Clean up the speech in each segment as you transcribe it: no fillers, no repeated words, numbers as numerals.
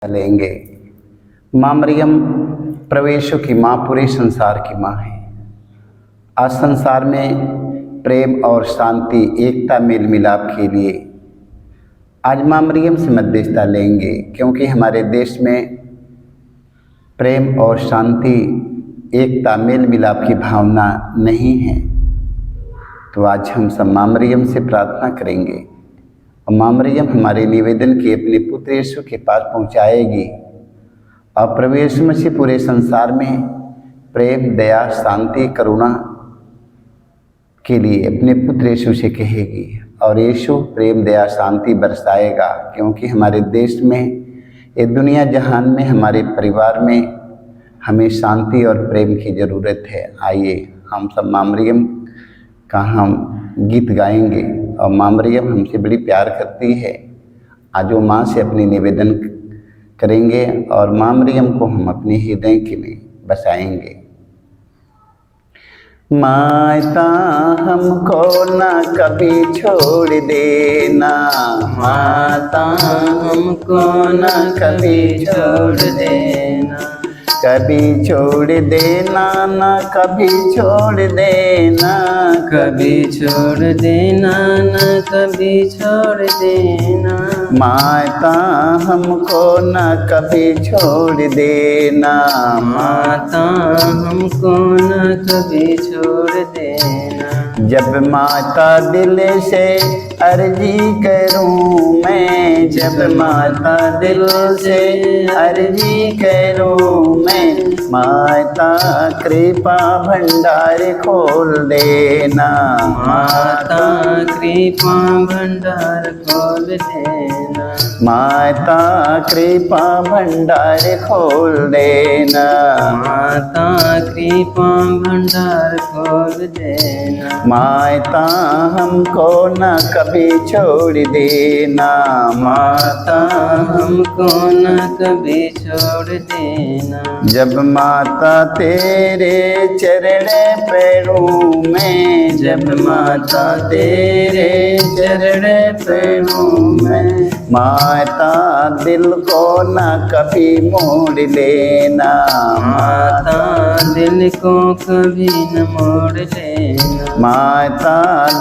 लेंगे। माँ मरियम प्रवेशों की माँ, पूरे संसार की माँ है। आज संसार में प्रेम और शांति, एकता, मेल मिलाप के लिए आज माँ मरियम से मध्यस्थता लेंगे, क्योंकि हमारे देश में प्रेम और शांति, एकता, मेल मिलाप की भावना नहीं है। तो आज हम सब माँ मरियम से प्रार्थना करेंगे और माँ मरियम हमारे निवेदन की अपने पुत्र यीशु के पास पहुँचाएगी और प्रभु यीशु मसीह पूरे संसार में प्रेम, दया, शांति, करुणा के लिए अपने पुत्र यीशु से कहेगी और यीशु प्रेम, दया, शांति बरसाएगा। क्योंकि हमारे देश में, ये दुनिया जहान में, हमारे परिवार में हमें शांति और प्रेम की ज़रूरत है। आइए हम सब माँ मरियम का हम गीत गाएंगे और माँ मरियम हमसे बड़ी प्यार करती है। आज वो माँ से अपनी निवेदन करेंगे और माँ मरियम को हम अपने हृदय के में बसाएंगे। माता हमको न कभी छोड़ देना, माता हमको न कभी छोड़ देना, कभी छोड़ देना, न कभी छोड़ देना, कभी छोड़ देना, न कभी छोड़ देना। माता हमको न कभी छोड़ देना, माता हमको न कभी छोड़ देना। जब माता दिल से अर्जी करूं मैं, जब माता दिल से अर्जी करूं मैं, माता कृपा भंडार खोल देना, माता कृपा भंडार खोल देना, माता कृपा भंडार खोल देना, माता कृपा भंडार खोल देना। माता हमको न कभी छोड़ देना, माता हमको न कभी छोड़ देना। जब माता तेरे चरण पैरों में, जब माता तेरे चरण पैरों में, माता दिल को न कभी मोड़ लेना, माता दिल को कभी न मोड़ लेना, माता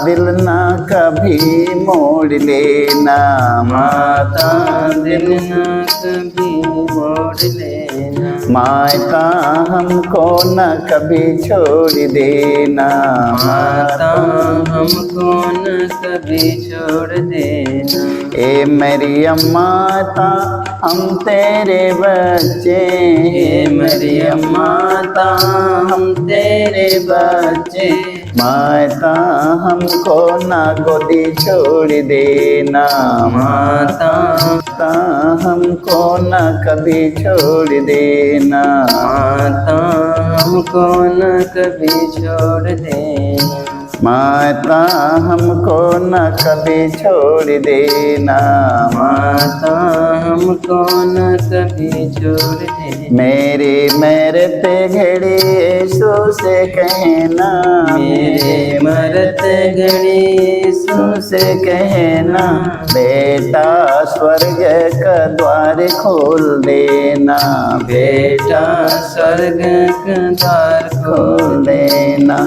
दिल न कभी मोड़ लेना, माता दिल न कभी मोड़ लेना। माता हमको न कभी छोड़ देना, माता हमको न कभी छोड़ देना। ए मरियम माता हम तेरे बच्चे, हे मरियम माता हम तेरे बच्चे, माता हमको ना गोदी छोड़ देना, माता हमको न कभी छोड़ देना, माता हमको न कभी छोड़ देना। माता हमको न कभी छोड़ देना, माता हमको न कभी छोड़ देना। मरते घड़ी यीशु से कहना, मेरे मरत घड़ी यीशु से कहना, बेटा स्वर्ग का द्वार खोल देना, बेटा स्वर्ग का द्वार खोल देना,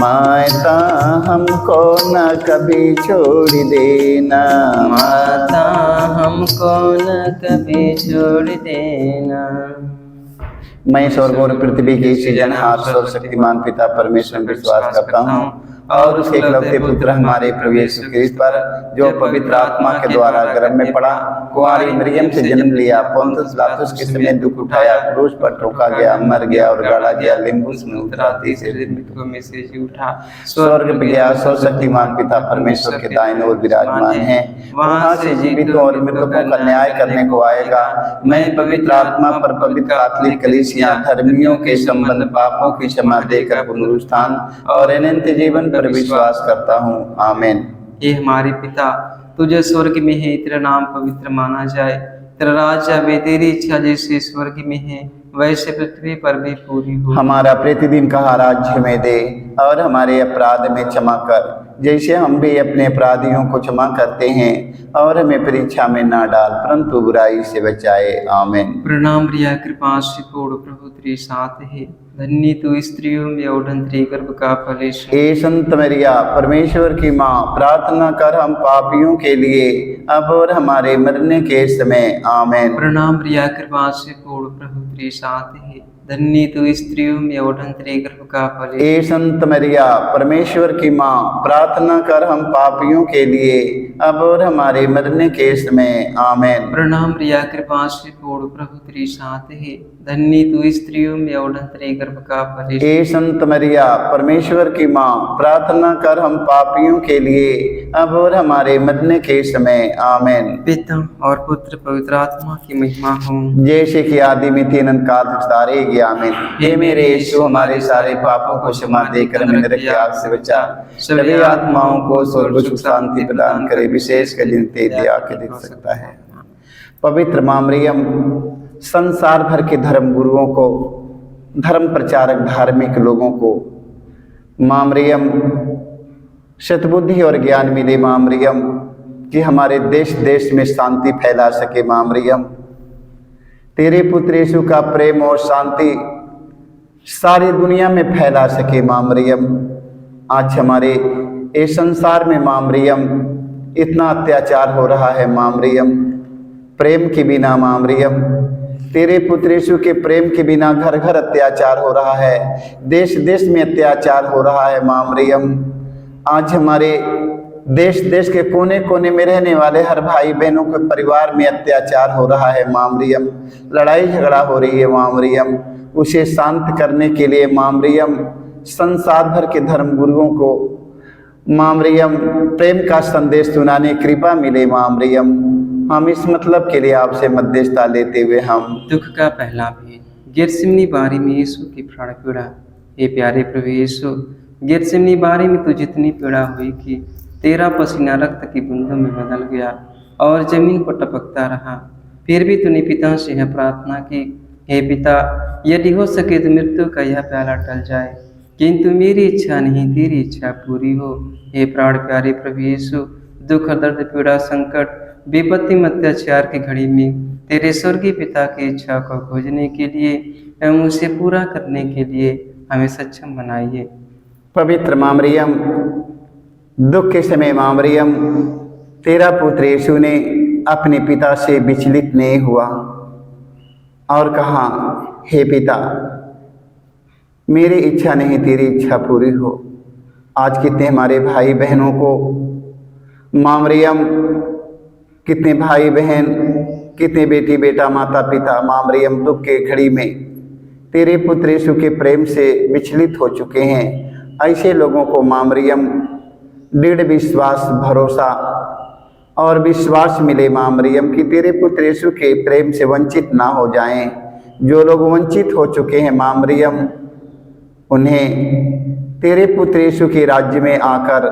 माता हमको न कभी छोड़ देना, माता हमको न कभी छोड़ देना। मैं स्वर्ग और पृथ्वी के सृजनहार सर्वशक्तिमान पिता परमेश्वर में विश्वास करता हूँ और उसके इकलौते पुत्र हमारे प्रभु यीशु क्रिस्त पर, जो पवित्र आत्मा के द्वारा गर्भ में पड़ा, कुंवारी मरियम से जन्म लिया, पोंतुस पिलातुस के समय दुख उठाया, क्रूस पर ठोका गया, मर गया और गाड़ा गया, लिम्बुस में उतरा, तीसरे दिन मृतकों में से जी उठा, स्वर्ग में गया, सर्वशक्तिमान पिता परमेश्वर के दाहिने ओर विराजमान है, वहां से जीवितों और मृतकों का न्याय करने को आएगा। मैं पवित्र आत्मा पर, पवित्र कैथोलिक कलीसिया, धर्मियों के संबंध, पापों की क्षमा देकर पुनरुत्थान और अनंत जीवन पर विश्वास करता हूँ। आमीन। हे हमारे पिता, तुझे स्वर्ग में है, तेरा नाम पवित्र माना जाए, तेरा राज्य आवे, तेरी इच्छा जैसे स्वर्ग में है वैसे पृथ्वी पर भी पूरी हो। हमारा प्रतिदिन का आहार आज हमें दे और हमारे अपराध में क्षमा कर, जैसे हम भी अपने अपराधियों को क्षमा करते हैं, और हमें परीक्षा में ना डाल परंतु बुराई से बचाए। आमीन। प्रणाम प्रिया कृपा से पूर्ण प्रभु तेरे साथ है, धन्य तू स्त्रियों में और तेरे गर्भ का फल यीशु। हे संत मरिया परमेश्वर की माँ, प्रार्थना कर हम पापियों के लिए अब और हमारे मरने के समय। आमीन। प्रणाम प्रिया कृपा से पूर्ण प्रभु तेरे साथ है, धन्य तू स्त्रियों में और तेरे गर्भ का फल यीशु। हे संत मरिया परमेश्वर की माँ, प्रार्थना कर हम पापियों के लिए अब और हमारे मरने के समय। आमीन। प्रणाम प्रिया कृपा से पूर्ण प्रभु तेरे साथ है, धन्य तू स्त्रियों में और तेरे गर्भ का फल यीशु। हे संत मरिया परमेश्वर की माँ, प्रार्थना कर हम पापियों के लिए अब और हमारे मरने के समय। आमीन। पिता और पुत्र पवित्र आत्मा की महिमा हो, जैसे कि आदि में तीन काल तक रहेगी। आमीन। हे मेरे यीशु, हमारे सारे पापों को क्षमा देकर हमें नरक की आग से बचा, सभी आत्माओं को स्वर्ग सुख शांति प्रदान करे, विशेष कर जिन पे दया के देख सकता है। पवित्र माँ मरियम संसार भर के धर्म गुरुओं को, धर्म प्रचारक धार्मिक लोगों को माँ मरियम सद्बुद्धि और ज्ञान मिले। माँ मरियम कि हमारे देश देश में शांति फैला सके। माँ मरियम तेरे पुत्र यीशु का प्रेम और शांति सारी दुनिया में फैला सके। माँ मरियम आज हमारे इस संसार में माँ मरियम इतना अत्याचार हो रहा है। माँ मरियम प्रेम के बिना, माँ मरियम तेरे पुत्र यीशु के प्रेम के बिना घर घर अत्याचार हो रहा है, देश देश में अत्याचार हो रहा है। माँ मरियम आज हमारे देश देश के कोने कोने में रहने वाले हर भाई बहनों के परिवार में अत्याचार हो रहा है। माँ मरियम लड़ाई झगड़ा हो रही है। माँ मरियम उसे शांत करने के लिए माँ मरियम संसार भर के धर्म गुरुओं को माँ मरियम प्रेम का संदेश सुनाने कृपा मिले। माँ मरियम हम इस मतलब के लिए आपसे मध्यस्थता लेते हुए हम दुख का पहला भेद। गेतसेमनी बारी में यीशु की प्राण पीड़ा। हे प्यारे प्रभु यीशु, गेतसेमनी बारी में तो जितनी पीड़ा हुई कि तेरा पसीना रक्त की बूंदों में बदल गया और जमीन पर टपकता रहा, फिर भी तूने पिता से यह प्रार्थना की, हे पिता यदि हो सके तो मृत्यु का यह प्याला टल जाए, किंतु मेरी इच्छा नहीं तेरी इच्छा पूरी हो। हे प्राण प्यारे प्रभु यीशु, दुख दर्द पीड़ा संकट विपत्ति में अत्याचार की घड़ी में तेरे स्वर्गीय पिता की इच्छा को खोजने के लिए एवं उसे पूरा करने के लिए हमें सक्षम बनाइए। पवित्र माँ मरियम दुख के समय माँ मरियम तेरा पुत्र यीशु ने अपने पिता से विचलित नहीं हुआ और कहा, हे पिता मेरी इच्छा नहीं तेरी इच्छा पूरी हो। आज कितने हमारे भाई बहनों को माँ मरियम, कितने भाई बहन, कितने बेटी बेटा माता पिता माँ मरियम दुख के घड़ी में तेरे पुत्र यीशु के प्रेम से विचलित हो चुके हैं। ऐसे लोगों को माँ मरियम दृढ़ विश्वास भरोसा और विश्वास मिले माँ मरियम कि तेरे पुत्र यीशु के प्रेम से वंचित ना हो जाएं। जो लोग वंचित हो चुके हैं माँ मरियम उन्हें तेरे पुत्र यीशु के राज्य में आकर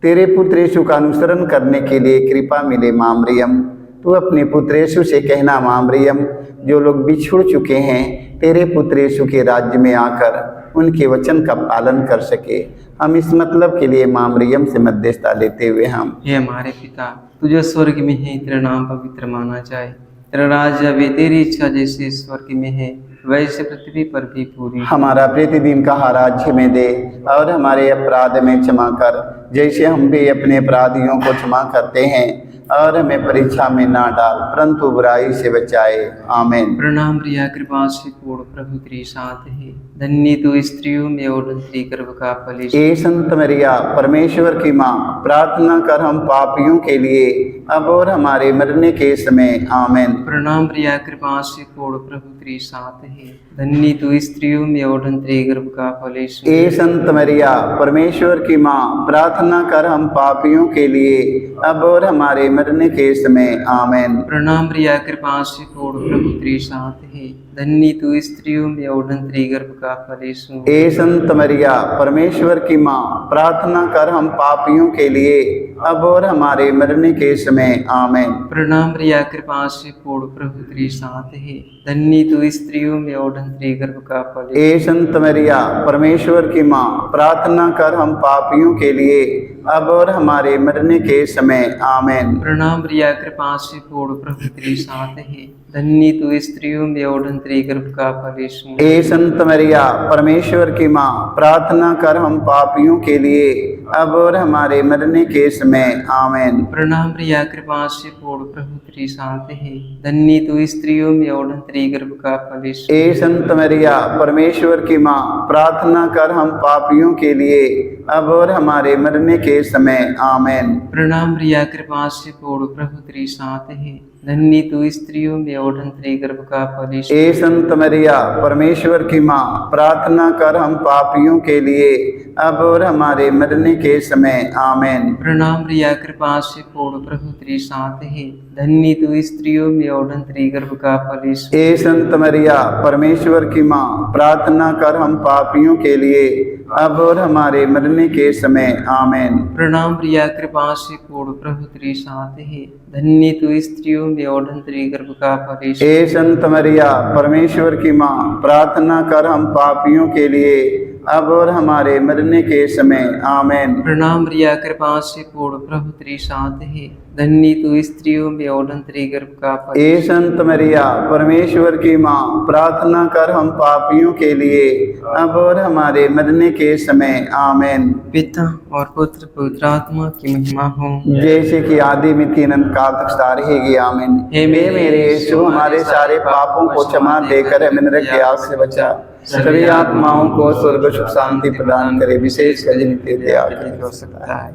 तेरे पुत्र यीशु का अनुसरण करने के लिए कृपा मिले। माँ मरियम तू अपने पुत्र यीशु से कहना माँ मरियम, जो लोग बिछुड़ चुके हैं तेरे पुत्र यीशु के राज्य में आकर उनके वचन का पालन कर सके। हम इस मतलब के लिए माँ मरियम से मध्यस्थता लेते हुए हम हे हमारे पिता, तुझे स्वर्ग में है, तेरा नाम पवित्र माना जाए, तेरा राज्य अभी तेरी इच्छा जैसे स्वर्ग में है वैसे पृथ्वी पर भी पूरी। हमारा प्रतिदिन का राज्य में दे और हमारे अपराध में क्षमा कर, जैसे हम भी अपने अपराधियों को क्षमा करते हैं, और हमें परीक्षा में ना डाल परंतु बुराई से बचाए। आमीन। प्रणाम प्रिया कृपा से पूर्ण प्रभु तेरे साथ है, धन्य तू स्त्रियों में और तेरे गर्भ का फल यीशु। हे संत मरिया परमेश्वर की माँ, प्रार्थना कर हम पापियों के लिए अब और हमारे मरने के समय। आमीन। प्रणाम प्रिया कृपा से पूर्ण प्रभु तेरे साथ है, धन्य तू स्त्रियों में और तेरे गर्भ का फल यीशु। हे संत मरिया परमेश्वर की माँ, प्रार्थना कर हम पापियों के लिए अब और हमारे मरने के समय। आमीन। प्रणाम प्रिया कृपा से पूर्ण प्रभु तेरे साथ है, धन्य तू स्त्रियों में और तेरे गर्भ का फल यीशु। हे संत मरिया परमेश्वर की माँ, प्रार्थना कर हम पापियों के लिए अब और हमारे मरने के समय। समय आमेन। प्रणाम प्रिया कृपा से पूर्ण प्रभु तेरे साथ है, धन्य तू स्त्रियों में और धन्य गर्भ का फल। ए संत मरिया परमेश्वर की माँ, प्रार्थना कर हम पापियों के लिए अब और हमारे मरने के समय आमेन। प्रणाम प्रिया कृपा से पूर्ण प्रभु तेरे साथ है, धन्य तू स्त्रियों में और धन्य गर्भ का फल यीशु। ए संत मरिया परमेश्वर की माँ, प्रार्थना कर हम पापियों के लिए अब और हमारे मरने के समय आमेन। प्रणाम प्रिया कृपा से पूर्ण प्रभु तेरे साथ है, धन्य तू स्त्रियों में और धन्य गर्भ का फल यीशु। ए संत मरिया परमेश्वर की माँ, प्रार्थना कर हम पापियों के लिए अब और हमारे मरने के समय आमेन। प्रणाम प्रिया कृपा से पूर्ण प्रभु तेरे साथ है, धन्य तू स्त्रियों में और धन्य गर्भ का फल यीशु। ए संत मरिया परमेश्वर की माँ, प्रार्थना कर हम पापियों के लिए अब और हमारे मरने के समय आमेन। प्रणाम प्रिया कृपा से पूर्ण प्रभु तेरे साथ है, धन्य तू स्त्रियों में और धन्य गर्भ का फल यीशु। ए संत मरिया परमेश्वर की माँ, प्रार्थना कर हम पापियों के लिए अब और हमारे मरने के समय आमेन। प्रणाम प्रिया कृपा से पूर्ण प्रभु तेरे साथ है, धन्य तू स्त्रियों में और धन्य गर्भ का फल यीशु। ए संत मरिया परमेश्वर की माँ, प्रार्थना कर हम पापियों के लिए अब और हमारे मरने के समय आमेन। प्रणाम प्रिया कृपा से पूर्ण प्रभु तेरे साथ है, धन्य तू स्त्रियों में और धन्य गर्भ का फल। ए संत मरिया परमेश्वर की माँ, प्रार्थना कर हम पापियों के लिए अब और हमारे मरने के समय आमेन। पिता और पुत्र पवित्र आत्मा की महिमा हो, जैसे कि आदि में तीन अनंत काल तक सदा रहेगी आमीन। हे मेरे यीशु, हमारे सारे पापों को क्षमा देकर हमें नरक के आग से बचा, सभी आत्माओं को स्वर्ग सुख शांति प्रदान करे, विशेष कर जिनके दया हो सकता है।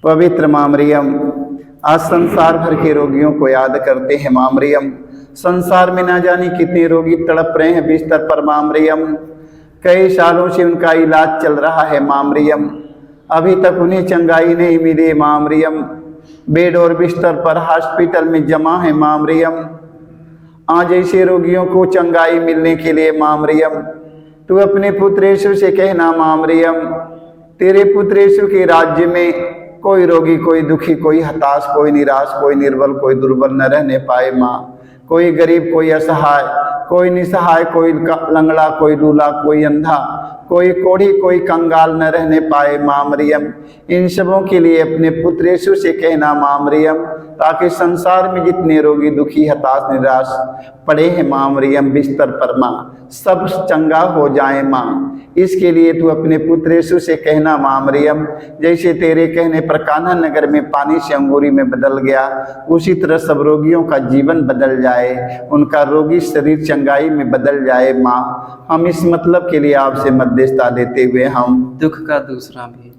पवित्र माँ मरियम, आज संसार भर के रोगियों को याद करते हैं। माँ मरियम, संसार में ना जाने कितने रोगी तड़प रहे हैं बिस्तर पर। माँ मरियम, कई सालों से उनका इलाज चल रहा है। माँ मरियम, अभी तक उन्हें चंगाई नहीं मिली। माँ मरियम, बेड और बिस्तर पर हॉस्पिटल में जमा है। माँ मरियम, आज ऐसे रोगियों को चंगाई मिलने के लिए माँ मरियम, तू अपने पुत्र यीशु से कहना। माँ मरियम, तेरे पुत्र यीशु के राज्य में कोई रोगी, कोई दुखी, कोई हताश, कोई निराश, कोई निर्बल, कोई दुर्बल न रहने पाए। माँ, कोई गरीब, कोई असहाय, कोई निसहाय, कोई लंगड़ा, कोई लूला, कोई अंधा, कोई कोढ़ी, कोई कंगाल न रहने पाए। माँ मरियम, इन सबों के लिए अपने पुत्र यीशु से कहना। माँ मरियम, ताकि संसार में जितने रोगी, दुखी, हताश, निराश पड़े हैं माँ मरियम बिस्तर पर, माँ सब चंगा हो जाए। माँ, इसके लिए तू अपने पुत्र यीशु से कहना। माँ मरियम, जैसे तेरे कहने पर कान्हा नगर में पानी से अंगूरी में बदल गया, उसी तरह सब रोगियों का जीवन बदल जाए, उनका रोगी शरीर चंगाई में बदल जाए। माँ, हम इस मतलब के लिए आपसे मध्यस्थता लेते हुए हम दुख का दूसरा भेद।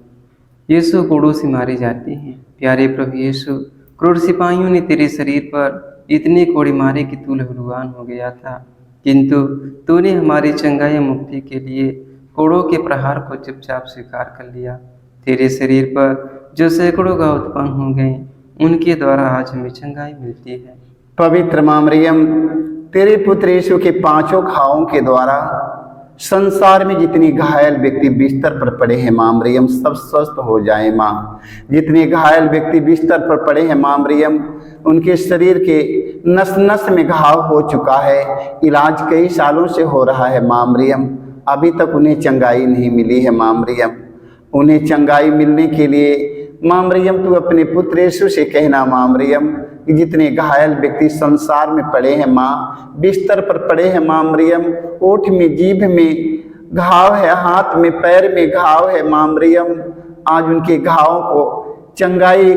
यीशु कोड़ों से मारे जाते हैं। प्यारे प्रभु यीशु, क्रूर सिपाहियों ने तेरे शरीर पर इतने कोड़े मारे कि तू लहूलुहान हो गया था, किंतु तूने हमारी चंगाई मुक्ति के लिए कोड़ों के प्रहार को चुपचाप स्वीकार कर लिया। तेरे शरीर पर जो सैकड़ों घाव उत्पन्न हो गए, उनके द्वारा आज हमें चंगाई मिलती है। पवित्र माँ मरियम, तेरे पुत्र यीशु के पांचों घावों के द्वारा संसार में जितनी घायल व्यक्ति बिस्तर पर पड़े हैं माँ मरियम, सब स्वस्थ हो जाए। माँ, जितने घायल व्यक्ति बिस्तर पर पड़े हैं माँ मरियम, उनके शरीर के नस नस में घाव हो चुका है, इलाज कई सालों से हो रहा है। माँ मरियम, अभी तक उन्हें चंगाई नहीं मिली है। माँ मरियम, उन्हें चंगाई मिलने के लिए माँ मरियम तू अपने पुत्र यीशु से कहना। माँ मरियम, कि जितने घायल व्यक्ति संसार में पड़े हैं माँ, बिस्तर पर पड़े हैं माँ मरियम, ओठ में, जीभ में घाव है, हाथ में, पैर में घाव है। माँ मरियम, आज उनके घावों को चंगाई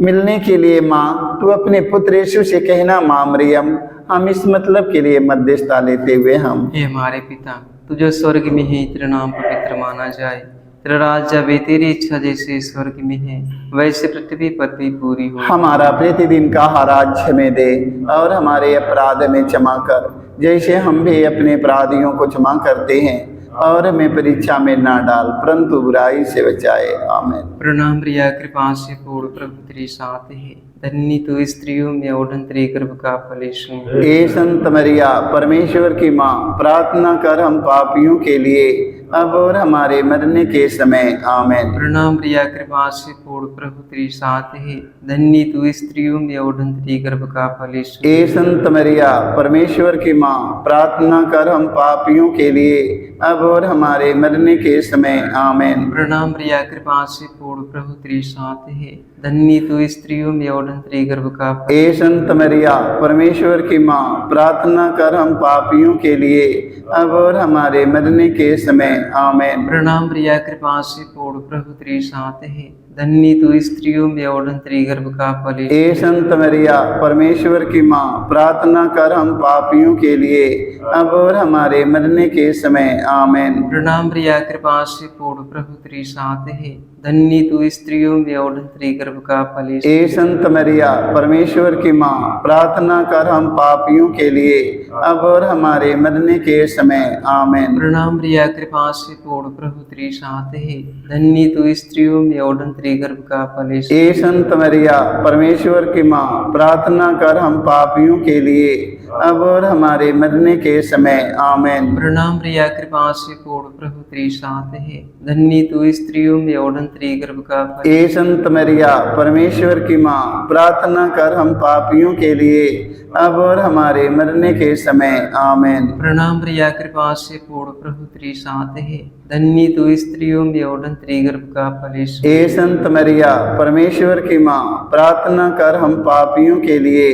मिलने के लिए माँ तू अपने पुत्र यीशु से कहना। माँ मरियम, हम इस मतलब के लिए मध्यस्थता लेते हुए हम हे हमारे पिता, तू जो स्वर्ग में है, तेरा नाम पवित्र माना जाए, तेरा राज्य आवे, तेरी इच्छा जैसे स्वर्ग में है वैसे पृथ्वी पर भी पूरी हो। हमारा प्रतिदिन का आहार हमें दे, और हमारे अपराध में क्षमा कर, जैसे हम भी अपने अपराधियों को क्षमा करते हैं, और हमें परीक्षा में ना डाल, परंतु बुराई से बचाए। आमीन। प्रणाम प्रिया, कृपा से पूर्ण प्रभु तेरे साथ है, धन्य तू स्त्रियों में और तेरे गर्भ का फल यीशु। हे संत मरिया, परमेश्वर की माँ, प्रार्थना कर हम पापियों के लिए अब और हमारे मरने के समय आमीन। प्रणाम प्रिया कृपा से पूर्ण प्रभु तेरी साथ है, धन्य तू स्त्रियों में और तेरी गर्भ का फल यीशु। ए संत मरिया परमेश्वर की माँ, प्रार्थना कर हम पापियों के लिए अब और हमारे मरने के समय आमीन। प्रणाम प्रिया कृपा से पूर्ण प्रभु तेरी साथ है, धन्य तू स्त्रियों में और तेरी गर्भ का फल। ए संत मरिया परमेश्वर की माँ, प्रार्थना कर हम पापियों के लिए अब और हमारे मरने के समय आमीन। प्रणाम प्रिया कृपा से पूर्ण प्रभु तेरी साथ है, धन्य तू स्त्रियों में और तेरी गर्भ का फल यीशु। ए संत मरिया परमेश्वर की माँ, प्रार्थना कर हम पापियों के लिए अब और हमारे मरने के समय आमीन। प्रणाम प्रिया कृपा से पूर्ण प्रभु तेरी साथ है, धन्य तू स्त्रियों में और तेरी गर्भ का फल यीशु। ए संत मरिया परमेश्वर की माँ, प्रार्थना कर हम पापियों के लिए अब और हमारे मरने के समय आमीन। प्रणाम प्रिया कृपा से पूर्ण प्रभु तेरी साथ है, धन्य तू स्त्रियों में और तेरी गर्भ का फल यीशु। ए संत मरिया परमेश्वर की माँ, प्रार्थना कर हम पापियों के लिए अब और हमारे मरने के समय आमीन। प्रणाम प्रिया कृपा से पूर्ण प्रभु तेरी साथ है, धन्य तू स्त्रियों में और तेरी गर्भ का फल। ए संत मरिया परमेश्वर की माँ, प्रार्थना कर हम पापियों के लिए अब और हमारे मरने के समय आमीन। प्रणाम प्रिया कृपा से पूर्ण प्रभु तेरी साथ है, धन्य तू स्त्रियों में और तेरी गर्भ का फल यीशु। ए संत मरिया परमेश्वर की माँ, प्रार्थना कर हम पापियों के लिए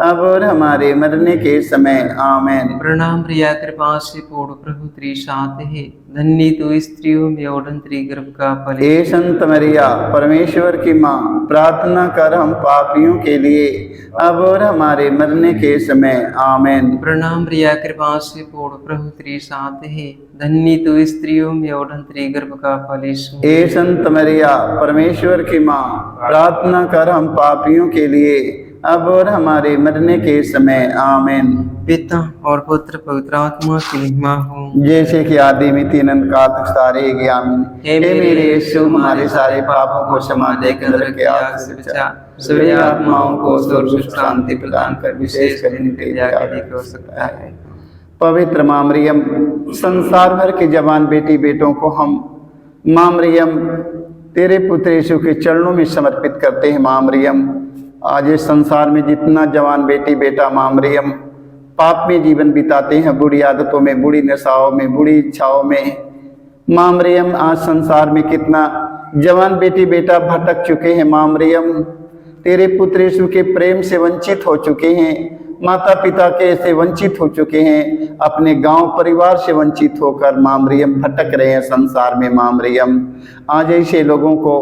अब और हमारे मरने के समय आमीन। प्रणाम प्रिया कृपा से पूर्ण प्रभु तेरी साथ है, धन्य तू स्त्रियों में और तेरी गर्भ का फल। ए संत मरिया परमेश्वर की माँ, प्रार्थना कर हम पापियों के लिए अब और हमारे मरने के समय आमीन। प्रणाम प्रिया कृपा से पूर्ण प्रभु तेरी साथ है, धन्य तू स्त्रियों में और तेरी गर्भ का फल यीशु। ए संत मरिया परमेश्वर की माँ, प्रार्थना कर हम पापियों के लिए अब और हमारे मरने के समय आमीन। पिता और पुत्र पवित्र आत्मा की महिमा हो, जैसे कि आदि में तीन अनंत काल तक सारे आमीन। हे मेरे यीशु, हमारे सारे पापों को क्षमा देकर नरक के आग से बचा, सभी आत्माओं को स्वर्ग सुख शांति प्रदान कर, विशेष कर इनके त्याग हो सकता है। पवित्र माँ मरियम, संसार भर के जवान बेटी बेटों को हम माँ मरियम तेरे पुत्र यीशु के चरणों में समर्पित करते हैं। माँ मरियम, आज इस संसार में जितना जवान बेटी बेटा माँ मरियम पाप में जीवन बिताते हैं, बुरी आदतों में, बुरी नशाओं में, बुरी इच्छाओं में, माँ मरियम आज संसार में कितना जवान बेटी बेटा भटक चुके हैं। माँ मरियम तेरे पुत्र यीशु के प्रेम से वंचित हो चुके हैं, माता पिता के से वंचित हो चुके हैं, अपने गांव परिवार से वंचित होकर माँ मरियम भटक रहे हैं संसार में। माँ मरियम आज ऐसे लोगों को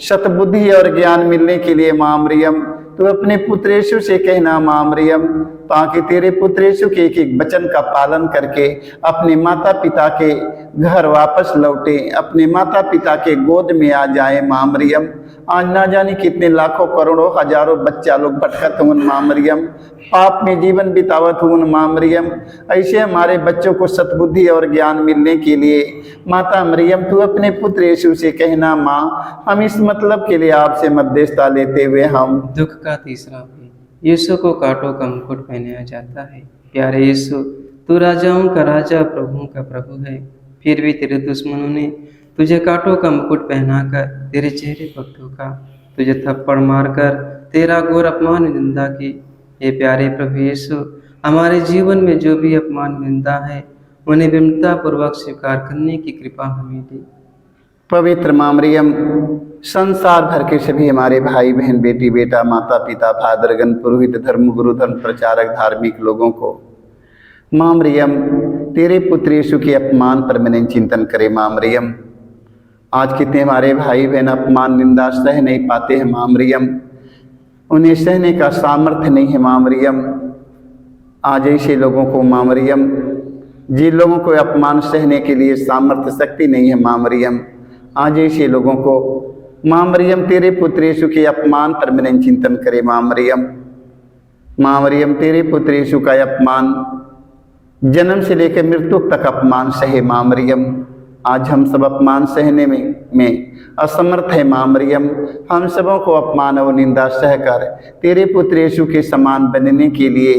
सतबुद्धि और ज्ञान मिलने के लिए माँ मरियम तो अपने पुत्र यीशु से कहना माँ मरियम, ताकि तेरे पुत्र यीशु के एक एक वचन का पालन करके अपने माता पिता के घर वापस लौटे, अपने माता पिता के गोद में आ जाए। माँ मरियम आज ना जाने कितने लाखों करोड़ों हजारों बच्चा लोग भटकत हुन माँ मरियम, पाप में जीवन बितावत हुन माँ मरियम। ऐसे हमारे बच्चों को सतबुद्धि और ज्ञान मिलने के लिए माता मरियम तू अपने पुत्र यीशु से कहना माँ, हम इस मतलब के लिए आपसे मध्यस्थता लेते हुए हम दुख का तीसरा भी, यीशु को कांटों का मुकुट पहनाया जाता है। प्यारे यीशु, तू राजाओं का राजा, प्रभुओं का प्रभु है, फिर भी तेरे दुश्मनों ने तुझे कांटों का मुकुट पहनाकर तेरे चेहरे पर थूका, तुझे थप्पड़ मारकर तेरा घोर अपमान निंदा की। ये प्यारे प्रभु यीशु, हमारे जीवन में जो भी अपमान निंदा है उन्हें विनम्रता पूर्वक स्वीकार करने की कृपा हमें दे। पवित्र माँ मरियम, संसार भर के सभी हमारे भाई बहन, बेटी बेटा, माता पिता, फादरगण, पुरोहित, धर्म गुरु, धर्म प्रचारक, धार्मिक लोगों को माँ मरियम तेरे पुत्र यीशु के अपमान पर मैंने चिंतन करे। माँ मरियम आज कितने हमारे भाई बहन अपमान निंदा सह नहीं पाते हैं। माँ मरियम उन्हें सहने का सामर्थ्य नहीं है। माँ मरियम आज ऐसे लोगों को माँ मरियम, जिन लोगों को अपमान सहने के लिए सामर्थ्य शक्ति नहीं है, माँ मरियम आज ऐसे लोगों को माँ मरियम तेरे पुत्र यीशु के अपमान पर मैंने चिंतन करे। माँ मरियम तेरे पुत्र यीशु का अपमान जन्म से लेकर मृत्यु तक अपमान सहे। माँ मरियम आज हम सब अपमान सहने में असमर्थ है। माँ मरियम हम सबों को अपमान और निंदा सहकर तेरे पुत्र यीशु के समान बनने के लिए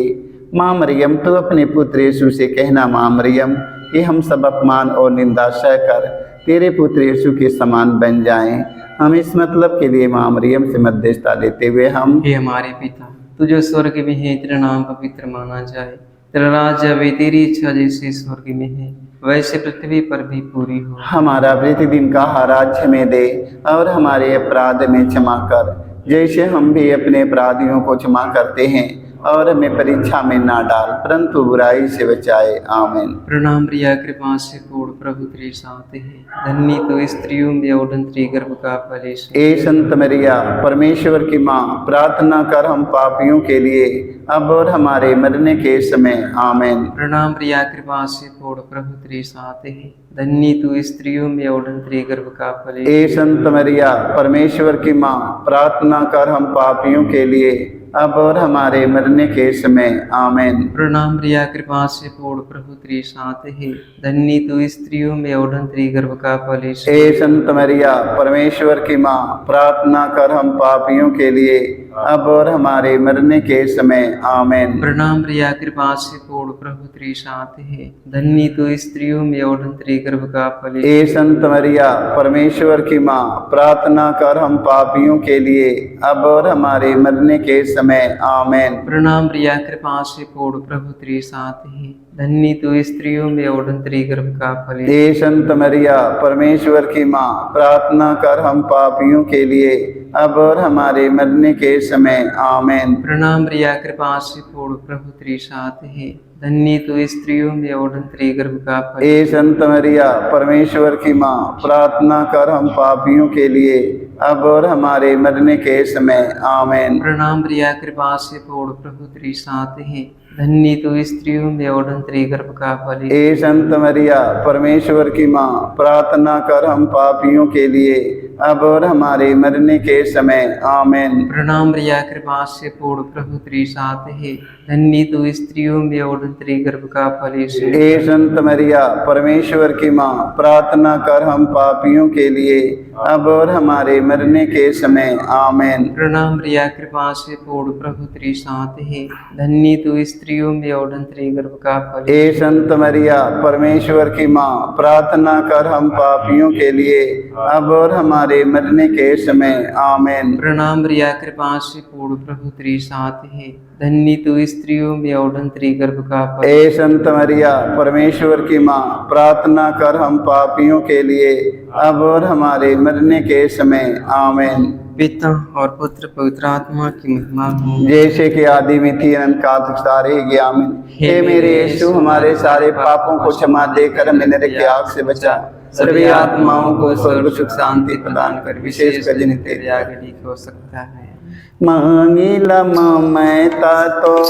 माँ मरियम तो अपने पुत्र यीशु से कहना माँ मरियम, कि हम सब अपमान और निंदा सहकर तेरे पुत्र यीशु के समान बन जाएं। हम इस मतलब के लिए माँ मरियम से मध्यस्थता लेते हुए हम हे हमारे पिता, तू जो स्वर्ग में है, तेरा नाम पवित्र माना जाए, तेरा राज्य आवे, तेरी इच्छा जैसे स्वर्ग में है वैसे पृथ्वी पर भी पूरी हो। हमारा प्रतिदिन का आहार आज हमें दे और हमारे अपराध में क्षमा कर, जैसे हम भी अपने अपराधियों को क्षमा करते हैं, और हमें परीक्षा में ना डाल परंतु बुराई से बचाए। आमीन। प्रणाम प्रिया, कृपा से पूर्ण, प्रभु तेरे साथ है, धन्य तो स्त्रियों में और तेरे गर्भ का फल यीशु। ए संत मरिया, परमेश्वर की माँ, प्रार्थना कर हम पापियों के लिए अब और हमारे मरने के समय। आमीन। प्रणाम प्रिया, कृपा से पूर्ण, प्रभु तेरे साथ है, धन्य तू स्त्रियों में और तेरे गर्भ का फल यीशु। ए संत मरिया, परमेश्वर की माँ, प्रार्थना कर हम पापियों के लिए अब और हमारे मरने के समय। आमीन। प्रणाम प्रिया, कृपा से पूर्ण, प्रभु तेरे साथ है, धन्य तू स्त्रियों में और तेरे गर्भ का फल यीशु। ए संत मरिया, परमेश्वर की माँ, प्रार्थना कर हम पापियों के लिए अब और हमारे मरने के समय। आमीन। प्रणाम प्रिया, कृपा से पूर्ण, प्रभु तेरे साथ है, धन्य तू स्त्रियों में और तेरे गर्भ का फल यीशु। ए संत मरिया, परमेश्वर की माँ, प्रार्थना कर हम पापियों के लिए अब और हमारे मरने के समय। आमीन। प्रणाम प्रिया, कृपा से पूर्ण, प्रभु तेरे साथ है, धन्य तू स्त्रियों में और तेरे गर्भ का फल यीशु। ए संत मरिया, परमेश्वर की माँ, प्रार्थना कर हम पापियों के लिए अब और हमारे मरने के समय। आमीन। प्रणाम प्रिया, कृपा से पूर्ण, प्रभु तेरे साथ है, धन्य तू स्त्रियों में और तेरे गर्भ का फल। ए संत मरिया, परमेश्वर की माँ, प्रार्थना कर हम पापियों के लिए अब और हमारे मरने के समय। आमीन। प्रणाम प्रिया, कृपा से पूर्ण, प्रभु तेरे साथ है, धन्य तू स्त्रियों में और तेरे गर्भ का फल। ए संत मरिया, परमेश्वर की माँ, प्रार्थना कर हम पापियों के लिए अब और हमारे मरने के समय। आमीन। प्रणाम प्रिया, कृपा से पूर्ण, प्रभु तेरे साथ है, धन्य तू स्त्रियों में और तेरे गर्भ का फल यीशु। ए संत मरिया, परमेश्वर की माँ, प्रार्थना कर हम पापियों के लिए अब और हमारे मरने के समय। आमीन। प्रणाम प्रिया, कृपा से पूर्ण, प्रभु तेरे साथ है, धन्य तू स्त्रियों में और तेरे गर्भ का फल। ए संत मरिया, परमेश्वर की माँ, प्रार्थना कर हम पापियों के लिए अब और हमारे मरने के समय। आमीन। प्रणाम प्रिया, कृपा से पूर्ण, प्रभु तेरे साथ है, धन्य तू स्त्रियों में और तेरे गर्भ का फल। ए संत मरिया, परमेश्वर की माँ, प्रार्थना कर हम पापियों के लिए अब और हमारे मरने के समय। आमीन। पिता और पुत्र पवित्र आत्मा की महिमा हो, जैसे कि आदि में थी अनंत काल तक रहेगी। आमीन। हे मेरे यीशु, हमारे सारे पापों को क्षमा देकर हमें नरक की आग से बचा, सभी आत्माओं को स्वर्ग सुख शांति प्रदान कर, विशेष कर जिन्हें तेरे आगे ठीक हो सकता है। मांगिला ममता तो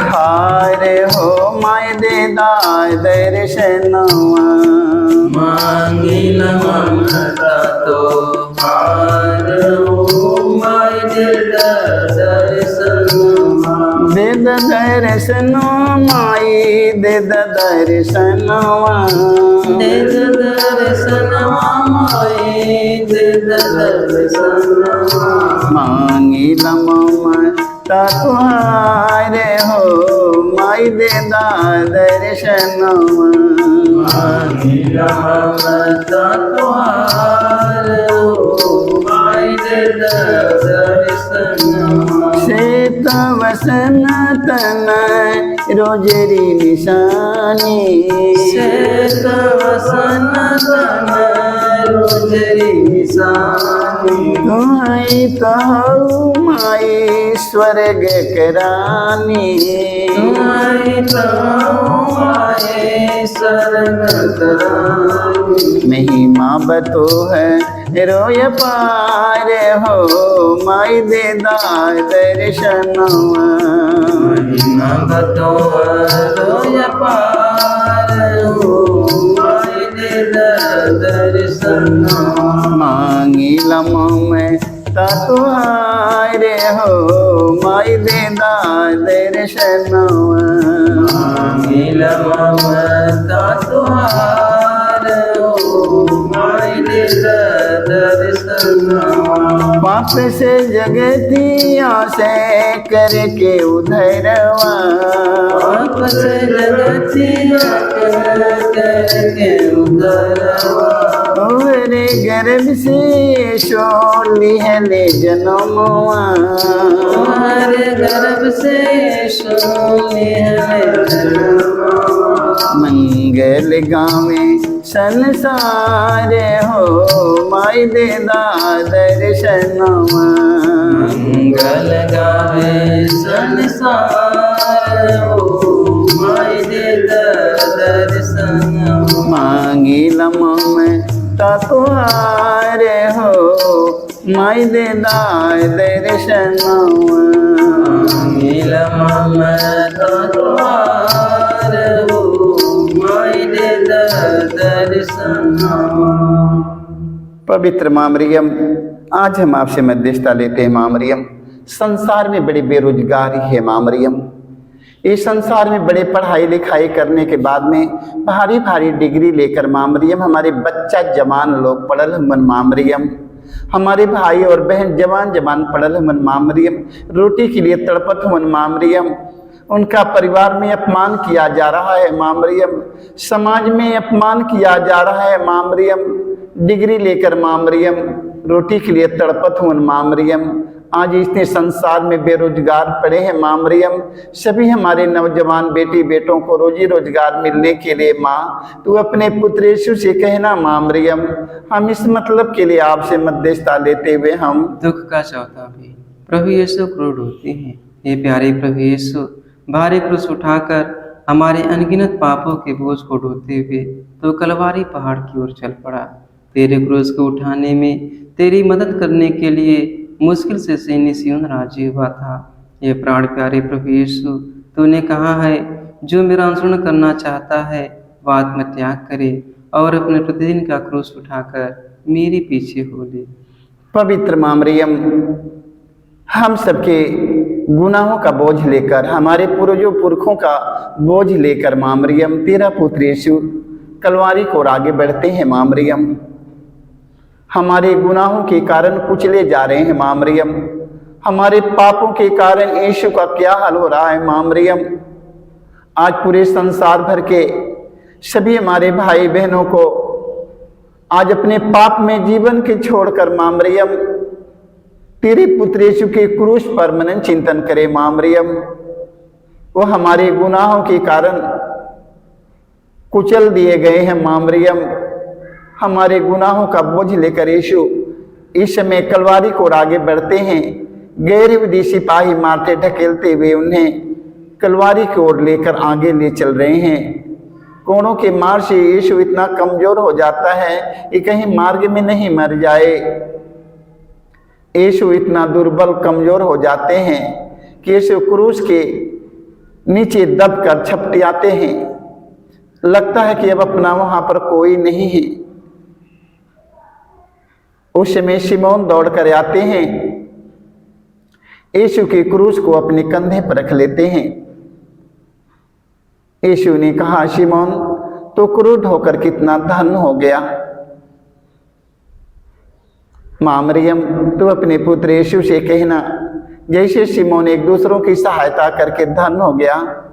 हारे हो, माय दे दाय दर्शनवा। मांगिला ममता तो हार हो, माय दे दर्शनवा। दे दर्शनवा माई, दे दर्शनवा। दे दर्शनवा माई, दे दर्शनवा। मांगिला ममता तुहारे हो, माई दे दर्शनवा। मांगिला ममता तुहारे हो, माई दे दर्शनवा। श्वेत वसन तन रोजरी निशानी, श्वेत वसन तन रोजरी निशानी। तुहाई कहू माई स्वर्ग करानी, तुहाई कहू माई स्वर्ग करानी। महिमा बतो है रोय पारे हो, माई दे दर्शनवा। महिमा बतो रोय पार हो, माई दे दर्शनवा। मांगिला ममता तुहारे हो, माई दे दर्शनवा। मांगिला ममता तुहारे हो, माई दे दर्शनवा। वापस जगतिया से करके उधरवा, वापस जगतिया करके उधरवा, मेरे गर्भ से शोली है ले जन्मवा, हमारे गर्भ से शोली है जन्मवा, मंगल गावे संसार हो माई दे दर्शनवा, मंगल गावे संसार हो माई दे दर्शनवा, मांगी ममता तुहारे हो माई दे दर्शनवा, नील ममता तुहार हो माई दे दर्शनवा। पवित्र माँ मरियम, आज हम आपसे मध्यस्थता लेते हैं माँ मरियम। संसार में बड़ी बेरोजगारी है माँ मरियम। इस संसार में बड़े पढ़ाई लिखाई करने के बाद में भारी भारी डिग्री लेकर माँ मरियम हमारे बच्चा जवान लोग पढ़ल मन माँ मरियम, हमारे भाई और बहन जवान जवान पढ़ल मन माँ मरियम, रोटी के लिए तड़पत मन माँ मरियम, उनका परिवार में अपमान किया जा रहा है माँ मरियम, समाज में अपमान किया जा रहा है माँ मरियम, डिग्री लेकर माँ मरियम रोटी के लिए तड़पत हूँ माँ मरियम। आज इतने संसार में बेरोजगार पड़े हैं माँ मरियम, सभी हमारे नौजवान बेटी बेटों को रोजी रोजगार मिलने के लिए माँ तू अपने पुत्र यीशु से कहना माँ मरियम, हम इस मतलब के लिए आपसे मध्यस्थता लेते हुए हम दुख का चौथा भी प्रभु यीशु क्रूर होते हैं। ये प्यारे प्रभु यीशु भारी क्रूस उठाकर हमारे अनगिनत पापों के बोझ को ढोते हुए तो कलवारी पहाड़ की ओर चल पड़ा। तेरे क्रूस को उठाने में तेरी मदद करने के लिए मुश्किल से सैन्य सियोन राजी हुआ था। ये प्राण प्यारे प्रभु यीशु, तूने कहा है जो मेरा अनुसरण करना चाहता है वह आत्मत्याग करे और अपने प्रतिदिन का क्रूस उठाकर मेरे पीछे हो ले। पवित्र माँ मरियम, हम सबके गुनाहों का बोझ लेकर, हमारे पूर्वजों पुरखों का बोझ लेकर माँ मरियम तेरा पुत्र यीशु कलवारी को आगे बढ़ते हैं माँ मरियम। हमारे गुनाहों के कारण कुचले जा रहे हैं माँ मरियम, हमारे पापों के कारण यीशु का क्या हाल हो रहा है माँ मरियम। आज पूरे संसार भर के सभी हमारे भाई बहनों को आज अपने पाप में जीवन के छोड़कर माँ मरियम तेरे पुत्र यीशु के क्रूस पर मनन चिंतन करे माँ मरियम। वो हमारे गुनाहों के कारण कुचल दिए गए हैं माँ मरियम। हमारे गुनाहों का बोझ लेकर यीशु इस समय कलवारी को आगे बढ़ते हैं। गैर विदेशी सिपाही मारते ढकेलते हुए उन्हें कलवारी की ओर लेकर आगे ले चल रहे हैं। कोड़ों के मार से यीशु इतना कमजोर हो जाता है कि कहीं मार्ग में नहीं मर जाए। यीशु इतना दुर्बल कमजोर हो जाते हैं कि यीशु क्रूस के नीचे दबकर छपटियाते हैं। लगता है कि अब अपना वहां पर कोई नहीं है। उस समय शिमोन दौड़ कर आते हैं, यीशु के क्रूस को अपने कंधे पर रख लेते हैं। यीशु ने कहा, शिमोन तो क्रूर होकर कितना धन हो गया। माँ मरियम, तू अपने पुत्र यीशु से कहना जैसे शिमोन एक दूसरों की सहायता करके धन हो गया।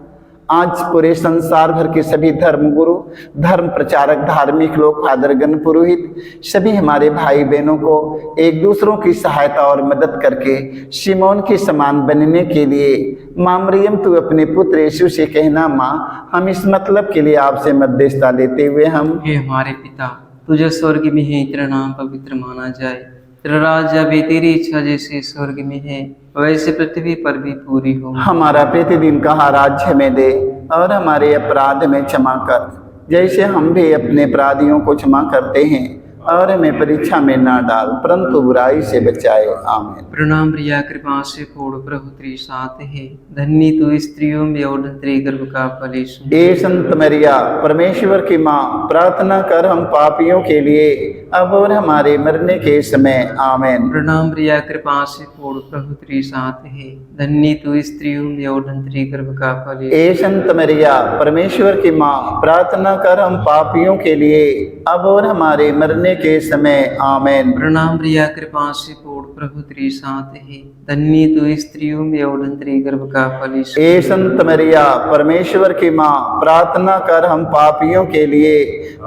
आज पूरे संसार भर के सभी धर्मगुरु, धर्म प्रचारक, धार्मिक लोग, फादरगण, पुरोहित, सभी हमारे भाई बहनों को एक दूसरों की सहायता और मदद करके शिमोन के समान बनने के लिए माँ मरियम तू अपने पुत्र यीशु से कहना माँ, हम इस मतलब के लिए आपसे मध्यस्थता लेते हुए हम हे हमारे पिता, तुझे स्वर्ग में है, तेरा नाम पवित्र माना जाए, तेरा राज्य भी तेरी इच्छा जैसे स्वर्ग में है वैसे पृथ्वी पर भी पूरी हो। हमारा प्रतिदिन का आहार हमें दे और हमारे अपराध में क्षमा कर जैसे हम भी अपने अपराधियों को क्षमा करते हैं, और हमें परीक्षा में ना डाल परंतु बुराई से बचाए। आमीन। प्रणाम प्रिया, कृपा से पूर्ण प्रभु तेरे साथ है, धन्य तू स्त्रियों में और तेरे गर्भ का फल यीशु। ए संत मरिया, परमेश्वर की माँ, प्रार्थना कर हम पापियों के लिए अब और हमारे मरने के समय। आमीन। प्रणाम प्रिया, कृपा से पूर्ण प्रभु तेरे साथ है, धन्य तू स्त्रियों में और तेरे गर्भ का फल यीशु। ए संत मरिया, परमेश्वर की माँ, प्रार्थना कर हम पापियों के लिए अब और हमारे मरने के समय आमेन। प्रणाम प्रिया कृपा से पूर्ण प्रभु तेरी साथ है, धन्य तू स्त्रियों में और तेरी गर्भ का फल यीशु। ए संत मरिया परमेश्वर की माँ, प्रार्थना कर हम पापियों के लिए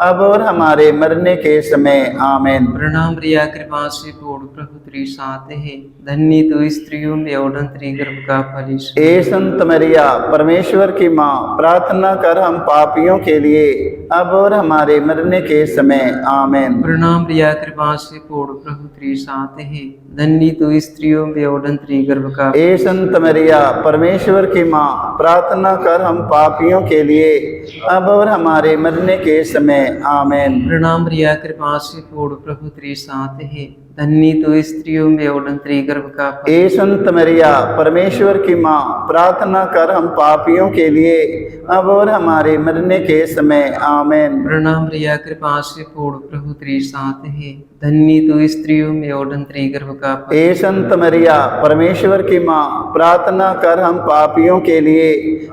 अब और हमारे मरने के समय आमेन। प्रणाम प्रिया कृपा से पूर्ण प्रभु तेरी साथ है, धन्य तू स्त्रियों में और तेरी गर्भ का फल यीशु। ए संत मरिया परमेश्वर की माँ, प्रार्थना कर हम पापियों के लिए अब और हमारे मरने के समय आमेन। प्रणाम प्रिया कृपा से पूर्ण प्रभु तेरी साथ है, धन्य तू स्त्रियों में और तेरी गर्भ का। ए संत मरिया परमेश्वर की माँ, प्रार्थना कर हम पापियों के लिए अब और हमारे मरने के समय आमेन। प्रणाम प्रिया कृपा से पूर्ण प्रभु तेरी साथ है, धन्य तू स्त्रियों में और तेरी गर्भ का फल। ए संत मरिया परमेश्वर की माँ, प्रार्थना कर हम पापियों के लिए अब और हमारे मरने के समय आमेन। प्रणाम प्रिया कृपा से पूर्ण प्रभु तेरी साथ है, धन्य तू स्त्रियों में और तेरी गर्भ का फल। ए संत मरिया परमेश्वर की माँ, प्रार्थना कर हम पापियों के लिए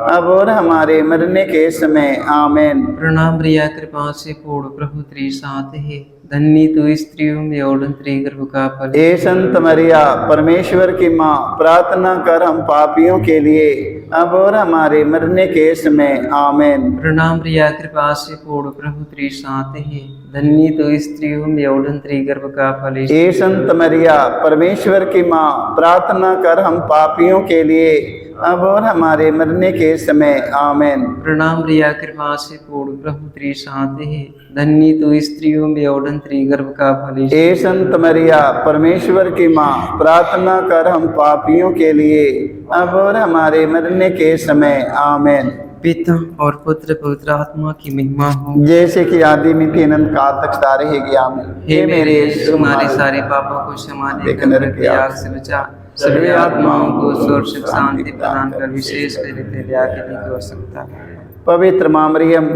अब और हमारे मरने के समय आमेन। प्रणाम प्रिया कृपा से पूर्ण प्रभु तेरी साथ है, धन्य तू स्त्रियों में और तेरी गर्भ का फल। ए संत मरिया परमेश्वर की माँ, प्रार्थना कर हम पापियों के लिए अब और हमारे मरने के समय आमेन। प्रणाम प्रिया कृपा से पूर्ण प्रभु तेरी साथ है, धन्य तू स्त्रियों में और तेरी गर्भ का फल। ए संत मरिया परमेश्वर की माँ, प्रार्थना कर हम पापियों के लिए अब और हमारे मरने के समय आमेन। प्रणाम प्रिया कृपा से पूर्ण प्रभु तेरी साथ है, धन्य तू स्त्रियों में और तेरी गर्भ का फल। ए संत मरिया परमेश्वर की माँ, प्रार्थना कर हम पापियों के लिए अब और हमारे मरने के समय आमेन। पिता और पुत्र पवित्र आत्मा की महिमा हो, जैसे कि आदि में थी अनंत काल तक सदा रहेगी आमीन। हे मेरे यीशु, हमारे सारे पापों को क्षमा देकर नरक की आग से बचा, सभी आत्माओं को स्वर्ग सुख शांति प्रदान कर, विशेष कर तेरे आगे की आवश्यकता है। पवित्र माँ मरियम,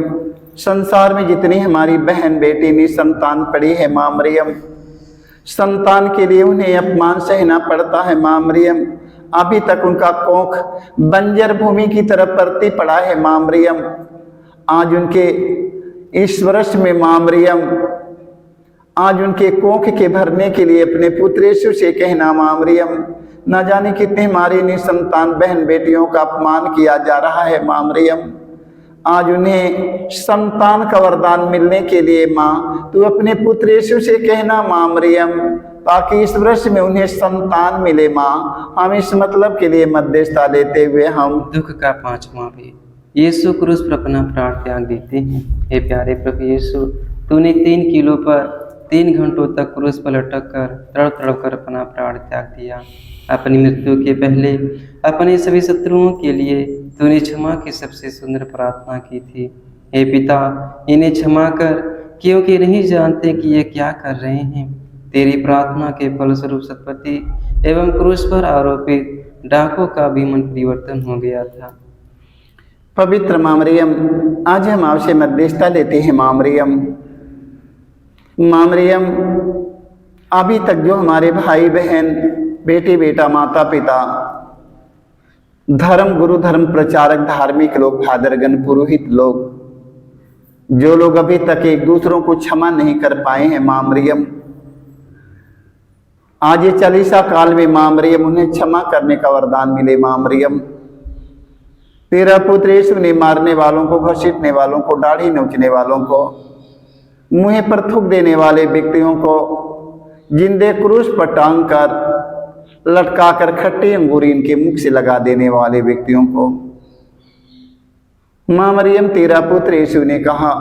संसार में जितनी हमारी बहन बेटी निसंतान पड़ी है माँ मरियम, संतान के लिए उन्हें अपमान सहना पड़ता है माँ मरियम, अभी तक उनका कोख बंजर भूमि की तरफ परती पड़ा है माँ मरियम। आज उनके इस वर्ष में माँ मरियम, आज उनके कोख के भरने के लिए अपने पुत्र यीशु से कहना माँ मरियम, न जाने कितने हमारी निसंतान बहन बेटियों का अपमान किया जा रहा है माँ मरियम। आज उन्हें संतान का वरदान मिलने के लिए माँ, तू अपने पुत्र यीशु से कहना माँ मरियम, ताकि इस वर्ष में उन्हें संतान मिले माँ। हम इस मतलब के लिए मध्यस्थता लेते हुए हम दुख का पांचवा भी यीशु क्रूस पर अपना प्राण त्याग देते हैं। हे प्यारे प्रभु यीशु, तूने 3 किलो पर 3 घंटों तक क्रूस पर लटक कर तड़प तड़प कर अपना प्राण त्याग दिया। अपनी मृत्यु के पहले अपने सभी शत्रुओं के लिए तूने क्षमा की सबसे सुंदर प्रार्थना की थी। हे पिता, इन्हें क्षमा कर, क्योंकि नहीं जानते कि ये क्या कर रहे हैं। तेरी प्रार्थना के फलस्वरूप सतपति एवं क्रूस पर आरोपित डाकुओं का भी मन परिवर्तन हो गया था। पवित्र माँ मरियम, आज हम आपसे मध्यस्थता लेते हैं माँ मरियम। माँ मरियम, अभी तक जो हमारे भाई बहन, बेटी बेटा, माता पिता, धर्म गुरु, धर्म प्रचारक, धार्मिक लोग, फादरगण, पुरोहित लोग, जो लोग अभी तक एक दूसरों को क्षमा नहीं कर पाए हैं माँ मरियम, आज ये चालीसा काल में माँ मरियम उन्हें क्षमा करने का वरदान मिले माँ मरियम। तेरा पुत्र यीशु ने मारने वालों को, घसीटने वालों को, दाढ़ी नोचने वालों को, मुंह पर थूक देने वाले व्यक्तियों को, जिंदे क्रूस पर टांग कर लटका कर खट्टी अंगूर इनके मुख से लगा देने वाले व्यक्तियों को माँ मरियम, तेरा पुत्र यीशु ने कहा,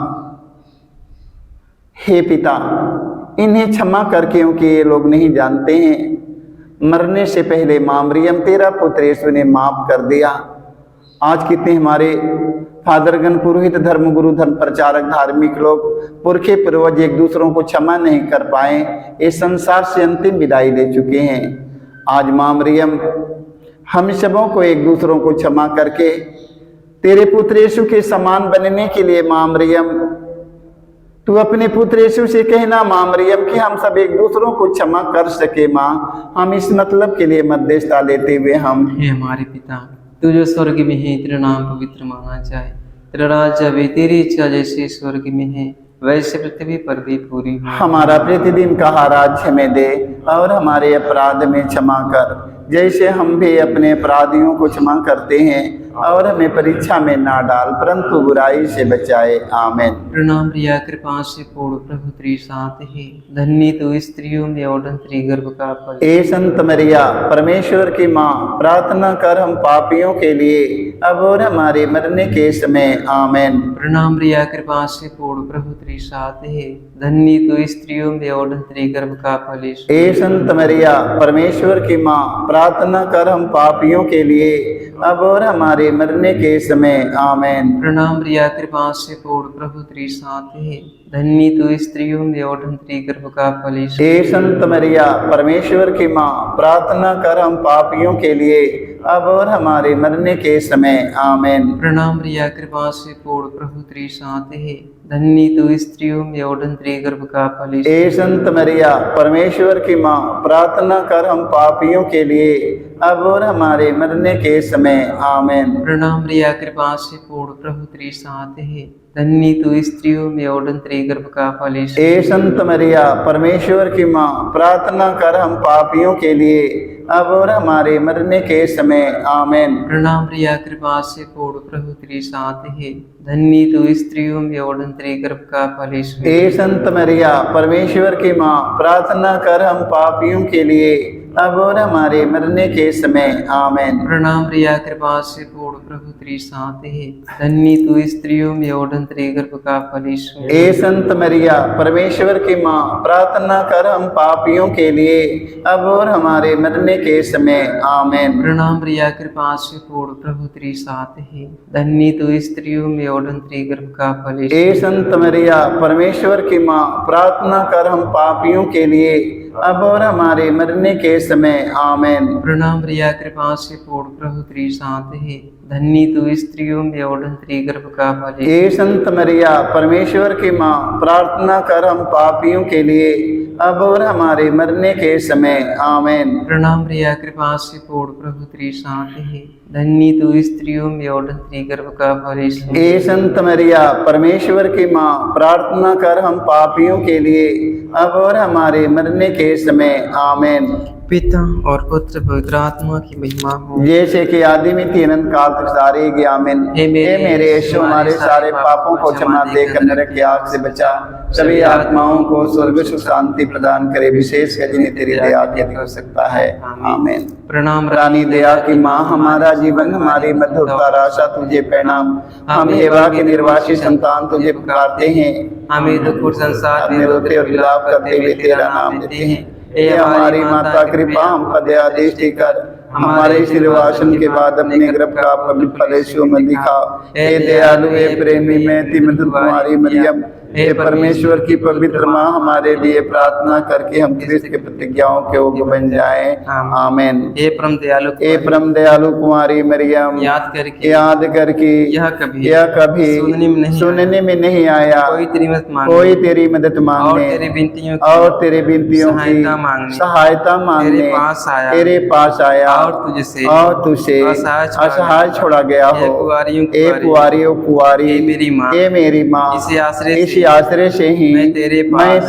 हे पिता, इन्हें क्षमा कर, क्योंकि ये लोग नहीं जानते हैं। मरने से पहले माँ मरियम, तेरा पुत्र यीशु ने माफ कर दिया। आज कितने हमारे फादरगण, पुरोहित, धर्मगुरु, धर्म प्रचारक, धार्मिक लोग, पुरखे पूर्वज एक दूसरों को क्षमा नहीं कर पाए, इस संसार से अंतिम विदाई ले चुके हैं। आज माँ मरियम, हम सबों को एक दूसरों को क्षमा करके तेरे पुत्र यीशु के समान बनने के लिए माँ मरियम, तू अपने पुत्र यीशु से कहना माँ मरियम कि हम सब एक दूसरों को क्षमा कर सके माँ। हम इस मतलब के लिए मध्यस्थता लेते हुए हम हे हमारे पिता, तू जो स्वर्ग में है, तेरा नाम पवित्र माना जाए, तेरा राज्य आवे, तेरी इच्छा जैसे स्वर्ग में है वैसे पृथ्वी पर भी पूरी हो। हमारा प्रतिदिन का आहार हमें दे और हमारे अपराध में क्षमा कर, जैसे हम भी अपने अपराधियों को क्षमा करते हैं, और हमें परीक्षा में ना डाल परंतु बुराई से बचाए। आमीन। प्रणाम प्रिया, कृपा से पूर्ण, प्रभु तेरे साथ है, धन्य तो स्त्रियों में और धन्य गर्भ का फल। ए संत मरिया, परमेश्वर की माँ, प्रार्थना कर हम पापियों के लिए अब और हमारे मरने के समय। आमीन। प्रणाम प्रिया, कृपा से पूर्ण, प्रभु तेरे साथ है, धन्य तो स्त्रियों में और धन्य गर्भ का फल। ए संत मरिया, परमेश्वर की माँ, प्रार्थना कर हम पापियों के लिए अब और हमारे मरने के समय। आमीन। प्रणाम प्रिया, कृपा से पूर्ण, प्रभु तेरे साथ है, धन्य तो स्त्रियों में और धन्य गर्भ का फल। हे संत मरिया, परमेश्वर की माँ, प्रार्थना कर हम पापियों के लिए अब और हमारे मरने के समय। आमीन। प्रणाम प्रिया, कृपा से पूर्ण, प्रभु तेरे साथ है, धन्य तो स्त्रियों में और धन्य गर्भ का फल। हे संत मरिया, परमेश्वर की माँ, प्रार्थना कर हम पापियों के लिए अब और हमारे मरने के समय। आमीन। प्रणाम प्रिया, कृपा से पूर्ण, प्रभु तेरे साथ है, धन्य तो स्त्रियों में और धन्य गर्भ का फल। हे संत मरिया, परमेश्वर की माँ, प्रार्थना कर हम पापियों के लिए अब और हमारे मरने के समय। आमीन। प्रणाम प्रिया, कृपा से पूर्ण, प्रभु तेरे साथ है, धन्य तो स्त्रियों में और धन्य गर्भ का फल। हे संत मरिया, परमेश्वर की माँ, प्रार्थना कर हम पापियों के लिए अब और हमारे मरने के समय। आमीन। प्रणाम प्रिया, कृपा से पूर्ण, प्रभु तेरे साथ है, धन्य तो स्त्रियों में और धन्य गर्भ का फल। हे संत मरिया, परमेश्वर की माँ, प्रार्थना कर हम पापियों के लिए अब और हमारे मरने के समय। आमीन। प्रणाम प्रिया, कृपा से पूर्ण, प्रभु तेरे साथ है, धन्य तो स्त्रियों में और धन्य गर्भ का फल। हे संत मरिया, परमेश्वर की माँ, प्रार्थना कर हम पापियों के लिए अब और हमारे मरने के समय। आमीन। प्रणाम प्रिया, कृपा से पूर्ण, प्रभु तेरे साथ है, धन्य तो स्त्रियों में और धन्य गर्भ का फल। हे संत मरिया, परमेश्वर की माँ, प्रार्थना कर हम पापियों के लिए अब और हमारे मरने के समय। आमीन। प्रणाम प्रिया, कृपा से पूर्ण, प्रभु तेरे साथ है, धन्य तो स्त्रियों में और धन्य गर्भ का फल। हे संत मरिया, परमेश्वर की माँ, प्रार्थना कर हम पापियों के लिए अब और हमारे मरने के समय। आमीन। पिता और पुत्र पवित्र आत्मा की महिमा हो, जैसे कि आदि में थी अनंत काल तक सारे गे। आमीन। हे मेरे यीशु, हमारे सारे पापों को क्षमा देकर नरक की आग से बचा, सभी आत्माओं को स्वर्ग सुख शांति प्रदान करे, विशेष कर जिन्हें तेरी दया की हो सकता है। आमीन। प्रणाम रानी दया की माँ, हमारा जीवन, हमारी मधुरता आशा तुझे प्रणाम। हम एवा के निर्वासी संतान तुझे पुकारते हैं, हमें दुख संसार में रोते और विलाप करते हुए तेरा नाम देते हैं। हे हमारी माता, कृपा हम पर दया दृष्टि कर, हमारे सिरवासन के बाद अपने गर्भ का पवित्र फल यीशु में दिखाओ। हे दयालु, हे प्रेमी, मैं मधुर कुमारी मरियम, हे परमेश्वर की पवित्र माँ, हमारे लिए प्रार्थना करके हम क्रिस्त के प्रतिज्ञाओं के योग्य बन जाएं। आमीन। हे परम दयालु कुमारी मरियम, याद करके यह कभी सुनने में नहीं आया, कोई तेरी मदद मांगने और तेरे बिनतियों की सहायता मांगने तेरे पास आया और तुझसे असहाय छोड़ा गया हो। ए कुंवारी, ए मेरी माँ, इसी आश्रय से ही मैं तेरे पास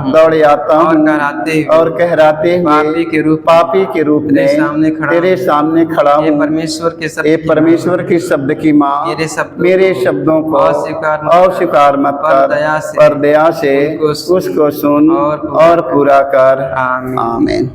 दौड़ आता हूँ और कहराते हुए पापी के रूप में तेरे सामने खड़ा हूँ। परमेश्वर के शब्द की माँ, मेरे शब्दों को अस्वीकार मत कर, पर दया से उसको सुन और पूरा कर। आमीन।